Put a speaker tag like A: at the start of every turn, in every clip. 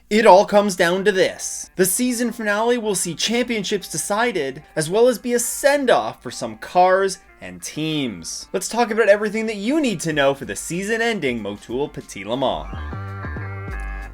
A: It all comes down to this. The season finale will see championships decided, as well as be a send-off for some cars and teams. Let's talk about everything that you need to know for the season-ending Motul Petit Le Mans.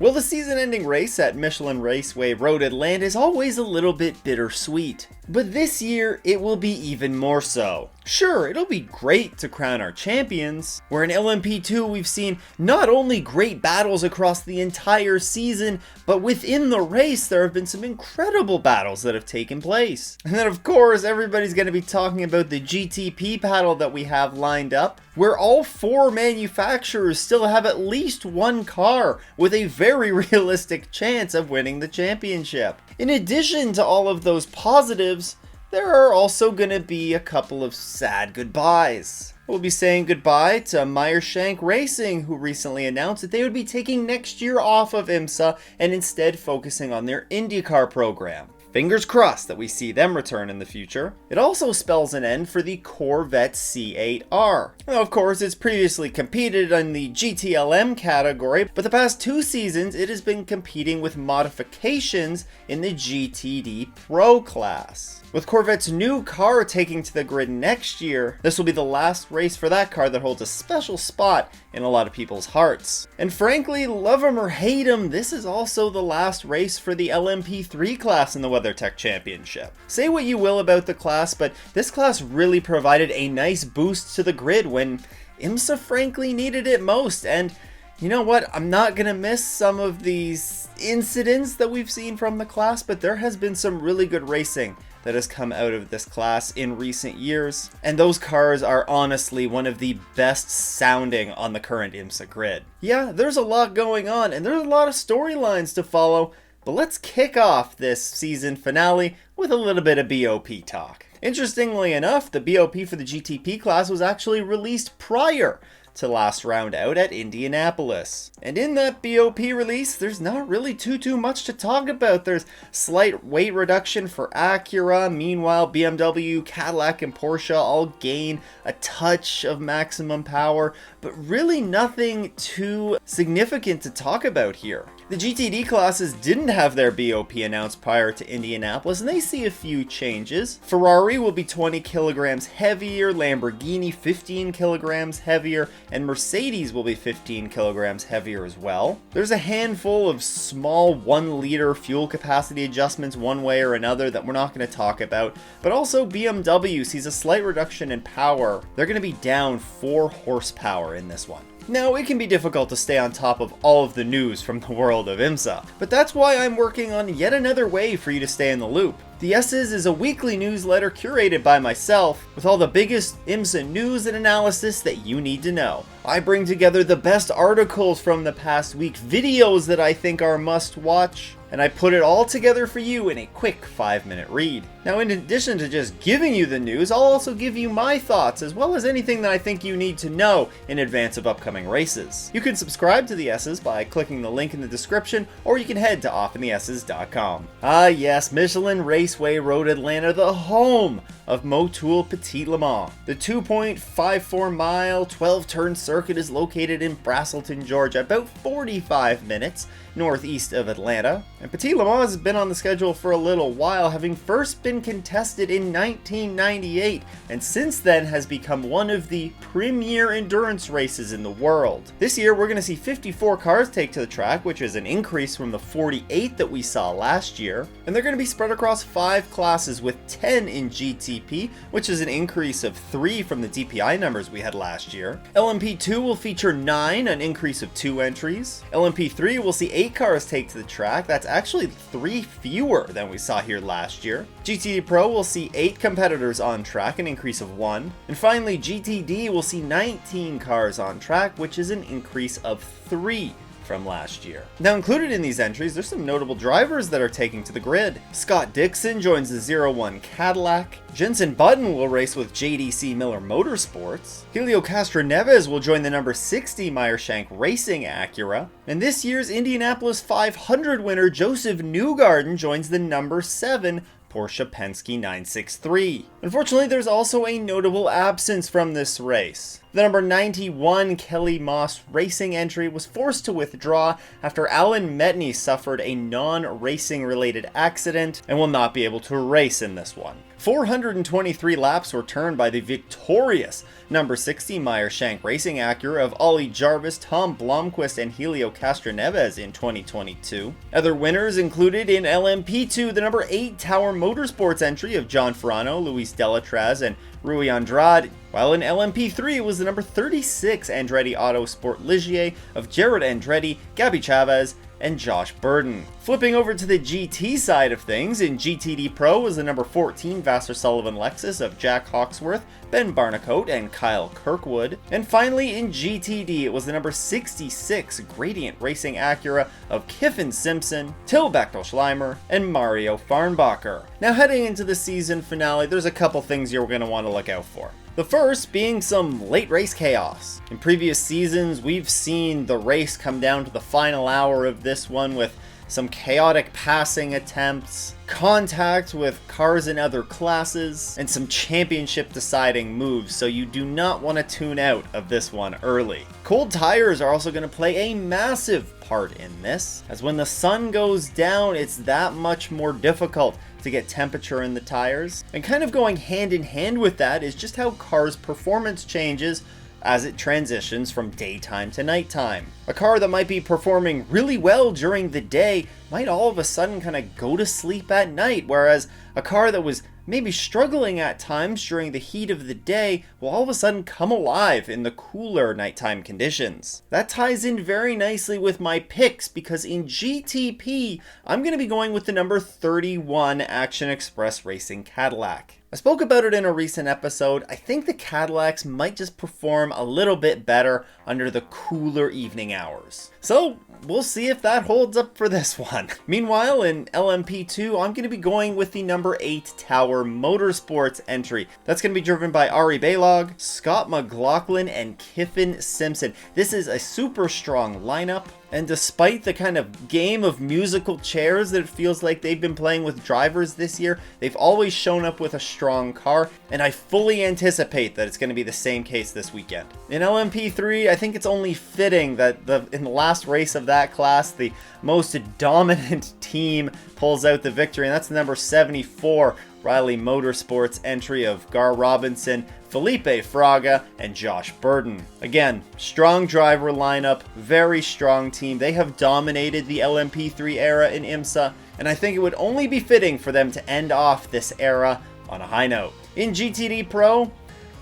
A: Well, the season-ending race at Michelin Raceway Road Atlanta is always a little bit bittersweet. But this year, it will be even more so. Sure, it'll be great to crown our champions, where in LMP2 we've seen not only great battles across the entire season, but within the race there have been some incredible battles that have taken place. And then of course everybody's going to be talking about the GTP battle that we have lined up, where all 4 manufacturers still have at least one car with a very realistic chance of winning the championship. In addition to all of those positives, there are also going to be a couple of sad goodbyes. We'll be saying goodbye to Meyershank Racing, who recently announced that they would be taking next year off of IMSA and instead focusing on their IndyCar program. Fingers crossed that we see them return in the future. It also spells an end for the Corvette C8R. Now, of course, it's previously competed in the GTLM category, but the past 2 seasons it has been competing with modifications in the GTD Pro class. With Corvette's new car taking to the grid next year, this will be the last race for that car that holds a special spot in a lot of people's hearts. And frankly, love him or hate him, this is also the last race for the LMP3 class in the WeatherTech Championship. Say what you will about the class, but this class really provided a nice boost to the grid when IMSA frankly needed it most. And you know what? I'm not gonna miss some of these incidents that we've seen from the class, but there has been some really good racing that has come out of this class in recent years, and those cars are honestly one of the best sounding on the current IMSA grid. Yeah, there's a lot going on, and there's a lot of storylines to follow, but let's kick off this season finale with a little bit of BOP talk. Interestingly enough, the BOP for the GTP class was actually released prior to last round out at Indianapolis. And in that BOP release, there's not really too much to talk about. There's slight weight reduction for Acura, meanwhile BMW, Cadillac, and Porsche all gain a touch of maximum power, but really nothing too significant to talk about here. The GTD classes didn't have their BOP announced prior to Indianapolis, and they see a few changes. Ferrari will be 20 kilograms heavier, Lamborghini 15 kilograms heavier, and Mercedes will be 15 kilograms heavier as well. There's a handful of small 1-liter fuel capacity adjustments one way or another that we're not going to talk about, but also BMW sees a slight reduction in power. They're going to be down 4 horsepower in this one. Now, it can be difficult to stay on top of all of the news from the world of IMSA, but that's why I'm working on yet another way for you to stay in the loop. The S's is a weekly newsletter curated by myself with all the biggest IMSA news and analysis that you need to know. I bring together the best articles from the past week, videos that I think are must watch, and I put it all together for you in a quick 5-minute read. Now, in addition to just giving you the news, I'll also give you my thoughts as well as anything that I think you need to know in advance of upcoming races. You can subscribe to the S's by clicking the link in the description, or you can head to offinthes's.com. Ah yes, Michelin Raceway Road Atlanta, the home of Motul Petit Le Mans. The 2.54 mile, 12-turn circuit is located in Braselton, Georgia, about 45 minutes northeast of Atlanta. And Petit Le Mans has been on the schedule for a little while, having first been contested in 1998, and since then has become one of the premier endurance races in the world. This year we're going to see 54 cars take to the track, which is an increase from the 48 that we saw last year, and they're going to be spread across 5 classes with 10 in GTP, which is an increase of 3 from the DPI numbers we had last year. LMP2 will feature 9, an increase of 2 entries. LMP3 will see 8 cars take to the track. That's actually 3 fewer than we saw here last year. GTD Pro will see 8 competitors on track, an increase of 1. And finally, GTD will see 19 cars on track, which is an increase of 3 from last year. Now, included in these entries, there's some notable drivers that are taking to the grid. Scott Dixon joins the 01 Cadillac. Jenson Button will race with JDC Miller Motorsports. Helio Castroneves will join the number 60 Meyershank Racing Acura. And this year's Indianapolis 500 winner Joseph Newgarden joins the number 7 Porsche Penske 963. Unfortunately, there's also a notable absence from this race. The number 91 Kelly Moss Racing entry was forced to withdraw after Alan Metney suffered a non-racing related accident and will not be able to race in this one. 423 laps were turned by the victorious number 60 Meyer-Shank Racing Acura of Ollie Jarvis, Tom Blomqvist, and Helio Castroneves in 2022. Other winners included in LMP2 the number 8 Tower Motorsports entry of John Ferrano, Luis Delatraz, and Rui Andrade, while in LMP3 it was the number 36 Andretti Autosport Ligier of Jared Andretti, Gabby Chavez, and Josh Burden. Flipping over to the GT side of things, in GTD Pro was the number 14 Vassar Sullivan Lexus of Jack Hawksworth, Ben Barnicoat, and Kyle Kirkwood. And finally in GTD it was the number 66 Gradient Racing Acura of Kiffin Simpson, Till Bechtel-Schleimer, and Mario Farnbacher. Now heading into the season finale, there's a couple things you're going to want to look out for. The first being some late race chaos. In previous seasons, we've seen the race come down to the final hour of this one with some chaotic passing attempts, contact with cars in other classes, and some championship deciding moves, so you do not want to tune out of this one early. Cold tires are also going to play a massive part in this, as when the sun goes down, it's that much more difficult to get temperature in the tires. And kind of going hand in hand with that is just how cars' performance changes as it transitions from daytime to nighttime. A car that might be performing really well during the day might all of a sudden kind of go to sleep at night, whereas a car that was maybe struggling at times during the heat of the day will all of a sudden come alive in the cooler nighttime conditions. That ties in very nicely with my picks, because in GTP, I'm going to be going with the number 31 Action Express Racing Cadillac. I spoke about it in a recent episode. I think the Cadillacs might just perform a little bit better under the cooler evening hours. So we'll see if that holds up for this one. Meanwhile, in LMP2, I'm going to be going with the number 8 Tower Motorsports entry. That's going to be driven by Ari Balog, Scott McLaughlin, and Kiffin Simpson. This is a super strong lineup. And despite the kind of game of musical chairs that it feels like they've been playing with drivers this year, they've always shown up with a strong car, and I fully anticipate that it's going to be the same case this weekend. In LMP3, I think it's only fitting that in the last race of that class, the most dominant team pulls out the victory, and that's the number 74 Riley Motorsports entry of Gar Robinson, Felipe Fraga, and Josh Burden. Again, strong driver lineup, very strong team. They have dominated the LMP3 era in IMSA, and I think it would only be fitting for them to end off this era on a high note. In GTD Pro,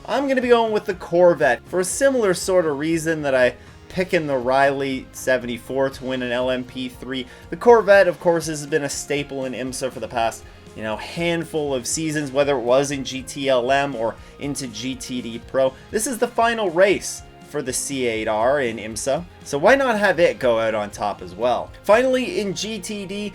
A: I'm going to be going with the Corvette for a similar sort of reason that I picking the Riley 74 to win an LMP3. The Corvette, of course, has been a staple in IMSA for the past handful of seasons, whether it was in GTLM or into GTD Pro. This is the final race for the C8R in IMSA, so why not have it go out on top as well? Finally, in GTD,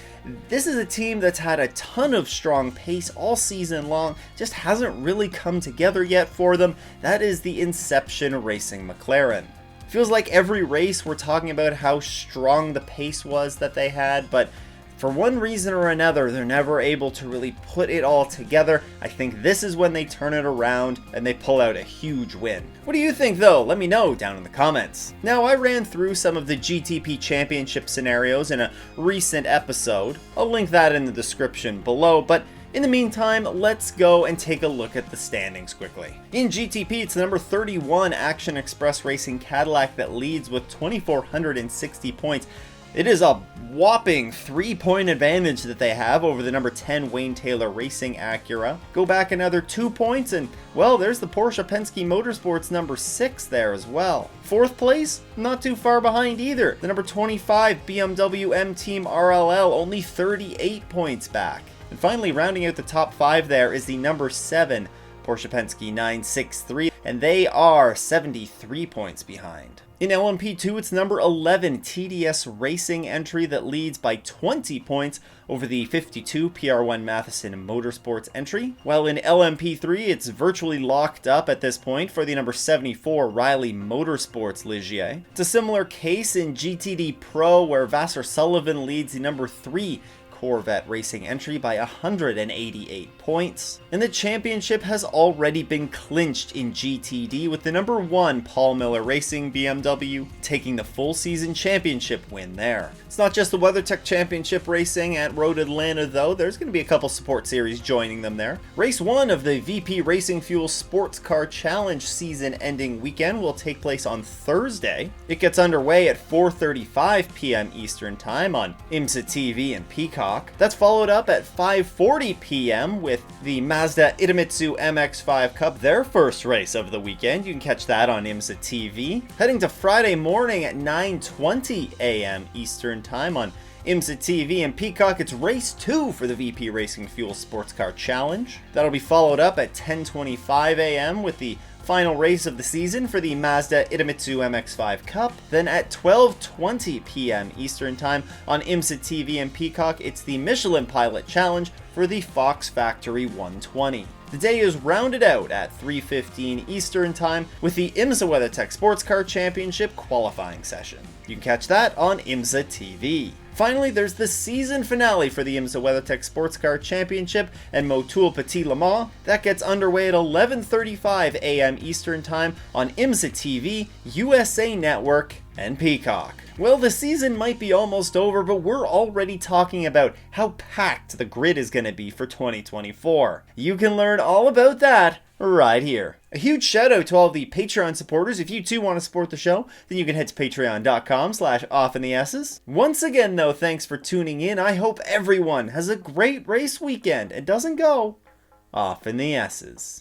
A: this is a team that's had a ton of strong pace all season long, just hasn't really come together yet for them. That is the Inception Racing McLaren. Feels like every race we're talking about how strong the pace was that they had, but for one reason or another, they're never able to really put it all together. I think this is when they turn it around and they pull out a huge win. What do you think though? Let me know down in the comments. Now, I ran through some of the GTP championship scenarios in a recent episode. I'll link that in the description below, but in the meantime, let's go and take a look at the standings quickly. In GTP, it's the number 31 Action Express Racing Cadillac that leads with 2,460 points. It is a whopping 3-point advantage that they have over the number 10 Wayne Taylor Racing Acura. Go back another 2 points and, well, there's the Porsche Penske Motorsports number 6 there as well. Fourth place, not too far behind either. The number 25 BMW M Team RLL, only 38 points back. And finally, rounding out the top 5 there is the number 7 Porsche Penske 963, and they are 73 points behind. In LMP2, it's number 11 TDS Racing entry that leads by 20 points over the 52 PR1 Matheson Motorsports entry, while in LMP3, it's virtually locked up at this point for the number 74 Riley Motorsports Ligier. It's a similar case in GTD Pro, where Vassar Sullivan leads the number 3 Corvette Racing entry by 188 points. And the championship has already been clinched in GTD, with the number 1 Paul Miller Racing BMW taking the full season championship win there. It's not just the WeatherTech Championship Racing at Road Atlanta though, there's going to be a couple support series joining them there. Race 1 of the VP Racing Fuel Sports Car Challenge season-ending weekend will take place on Thursday. It gets underway at 4:35 p.m. Eastern Time on IMSA TV and Peacock. That's followed up at 5:40 p.m. with the Mazda Idemitsu MX-5 Cup, their first race of the weekend. You can catch that on IMSA TV. Heading to Friday morning at 9:20 a.m. Eastern Time on IMSA TV and Peacock, it's race 2 for the VP Racing Fuel Sports Car Challenge. That'll be followed up at 10:25 a.m. with the final race of the season for the Mazda Idemitsu MX-5 Cup. Then at 12:20 p.m. Eastern Time on IMSA TV and Peacock, it's the Michelin Pilot Challenge for the Fox Factory 120. The day is rounded out at 3:15 Eastern Time with the IMSA WeatherTech Sports Car Championship qualifying session. You can catch that on IMSA TV. Finally, there's the season finale for the IMSA WeatherTech Sports Car Championship and Motul Petit Le Mans. That gets underway at 11:35 a.m. Eastern Time on IMSA TV, USA Network, and Peacock. Well, the season might be almost over, but we're already talking about how packed the grid is going to be for 2024. You can learn all about that right here. A huge shout out to all the Patreon supporters. If you too want to support the show, then you can head to patreon.com/offinthe-s's. Once again though, thanks for tuning in. I hope everyone has a great race weekend and doesn't go off in the S's.